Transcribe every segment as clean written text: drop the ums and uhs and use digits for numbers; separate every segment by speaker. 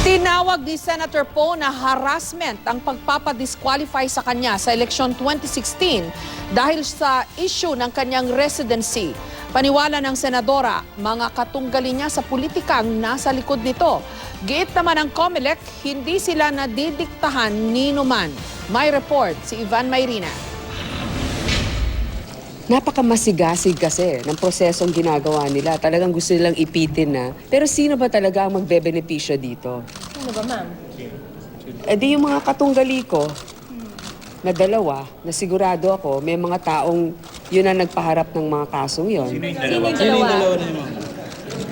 Speaker 1: Tinawag ni Senator Poe na harassment ang pagpapadisqualify sa kanya sa eleksyon 2016 dahil sa issue ng kanyang residency. Paniwala ng senadora, mga katunggali niya sa politika ang nasa likod nito. Giit naman ng COMELEC, hindi sila nadidiktahan ni numan. May report si Ivan Mayrina.
Speaker 2: Napakamasigasig kasi ng prosesong ginagawa nila. Talagang gusto nilang ipitin na. Pero sino ba talaga ang magbebenepisyo dito?
Speaker 3: Sino ba, ma'am?
Speaker 2: Di yung mga katunggali ko na dalawa, na sigurado ako, may mga taong yun ang nagpaharap ng mga kasong yun.
Speaker 3: Sino yung dalawa?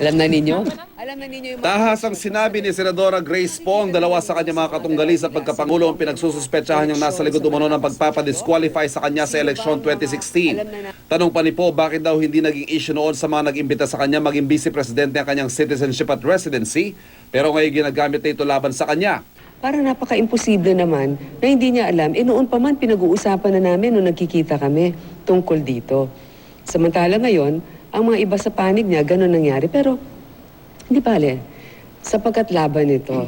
Speaker 2: Alam na ninyo? Alam na ninyo yung mga...
Speaker 4: Tahas ang sinabi ni Senadora Grace Poe ang dalawa sa kanyang mga katunggali sa pagkapangulo ang pinagsususpetsahan niyang nasa likod umano ng pagpapadisqualify sa kanya sa eleksyon 2016. Tanong pa ni Poe bakit daw hindi naging issue noon sa mga nag-imbita sa kanya maging vice-presidente ang kanyang citizenship at residency, pero ngayon ginagamit na ito laban sa kanya.
Speaker 2: Parang napaka-imposible naman na hindi niya alam. Noon pa man pinag-uusapan na namin nung nagkikita kami tungkol dito. Samantala ngayon, ang mga iba sa panig niya, ganun nangyari. Pero, hindi bale, sapagkat laban ito,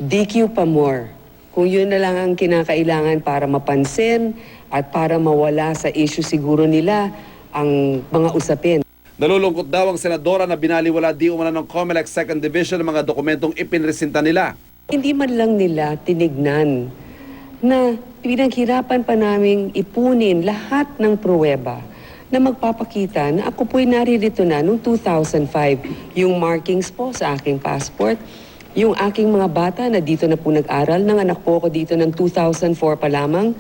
Speaker 2: DQ pa more. Kung yun na lang ang kinakailangan para mapansin at para mawala sa issue siguro nila ang mga usapin.
Speaker 4: Nalulungkot daw ang senadora na binaliwala di umano ng COMELEC 2nd Division ng mga dokumentong ipinresinta nila.
Speaker 2: Hindi man lang nila tinignan na pinaghirapan pa naming ipunin lahat ng pruweba na magpapakita na ako po'y naririto na noong 2005. Yung markings po sa aking passport, yung aking mga bata na dito na po nag-aral, nanganak po ako dito ng 2004 pa lamang,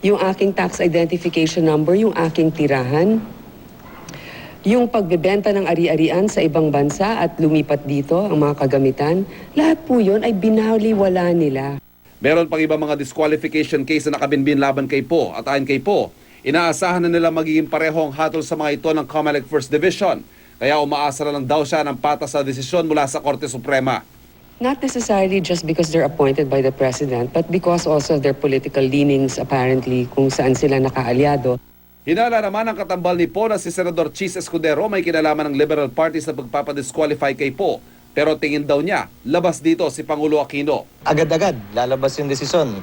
Speaker 2: yung aking tax identification number, yung aking tirahan, yung pagbebenta ng ari-arian sa ibang bansa at lumipat dito ang mga kagamitan, lahat po yun ay binaliwala nila.
Speaker 4: Meron pang ibang mga disqualification case na nakabinbin laban kay Poe at ayon kay Poe, inaasahan na nila magiging pareho ang hatol sa mga ito ng COMELEC 1st Division. Kaya umaasa na lang daw siya ng patas na desisyon mula sa Korte Suprema.
Speaker 2: Not necessarily just because they're appointed by the President, but because also of their political leanings apparently kung saan sila nakaalyado.
Speaker 4: Hinala naman ang katambal ni Poe na si Senador Chis Escudero may kinalaman ng Liberal Party sa pagpapadisqualify kay Poe. Pero tingin daw niya, labas dito si Pangulo Aquino.
Speaker 5: Agad-agad lalabas yung desisyon.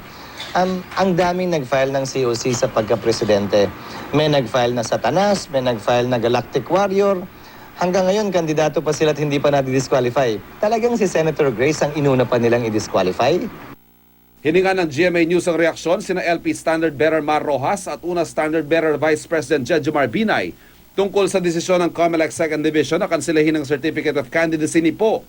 Speaker 5: Ang daming nag-file ng COC sa pagka-presidente. May nag-file na Satanas, may nag-file na Galactic Warrior. Hanggang ngayon, kandidato pa sila at hindi pa na-disqualify. Talagang si Senator Grace ang inuna pa nilang i-disqualify?
Speaker 4: Hininga ng GMA News ang reaksyon sina LP Standard Bearer Mar Rojas at una Standard Bearer Vice President Jejomar Binay tungkol sa desisyon ng COMELEC 2nd Division na kansilahin ng Certificate of Candidacy ni Poe.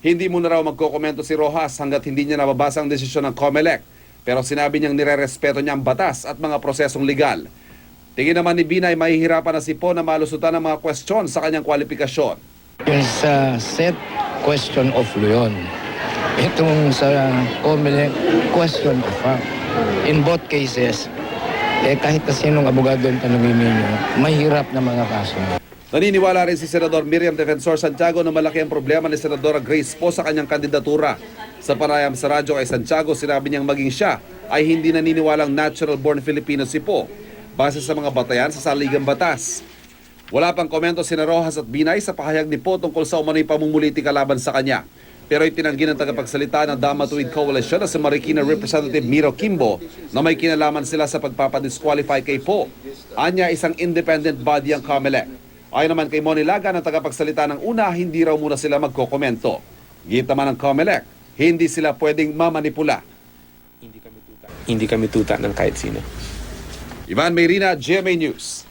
Speaker 4: Hindi muna raw magkokomento si Rojas hanggat hindi niya nababasa ang desisyon ng COMELEC. Pero sinabi niyang nirerespeto niya ang batas at mga prosesong legal. Tingin naman ni Binay mahihirapan na si Poe na malusutan ng mga kwestiyon sa kanyang kwalifikasyon.
Speaker 6: Yung sa set question of law yun. Itong sa COMELEC question of fact. In both cases, kahit na sinong abogado ang tanongin ninyo, mahirap na mga kaso.
Speaker 4: Naniniwala rin si Senador Miriam Defensor Santiago na malaki ang problema ni Senadora Grace Poe sa kanyang kandidatura. Sa panayam sa radyo kay Santiago, sinabi niyang maging siya ay hindi naniniwalang natural-born Filipino si Poe base sa mga batayan sa saligang batas. Wala pang komento sina Rojas at Binay sa pahayag ni Poe tungkol sa umano'y pamumuliti kalaban sa kanya. Pero itinanggi ng tagapagsalita ng Dama Tuwid Coalition na si Marikina Representative Miro Kimbo na may kinalaman sila sa pagpapadisqualify kay Poe. Anya isang independent body ang COMELEC. Ayon naman kay Moni Laga na tagapagsalita ng una, hindi raw muna sila magkokomento. Git naman ng COMELEC, hindi sila pwedeng mamanipula.
Speaker 7: Hindi kami tuta ng kahit sino.
Speaker 4: Ivan Mayrina, GMA News.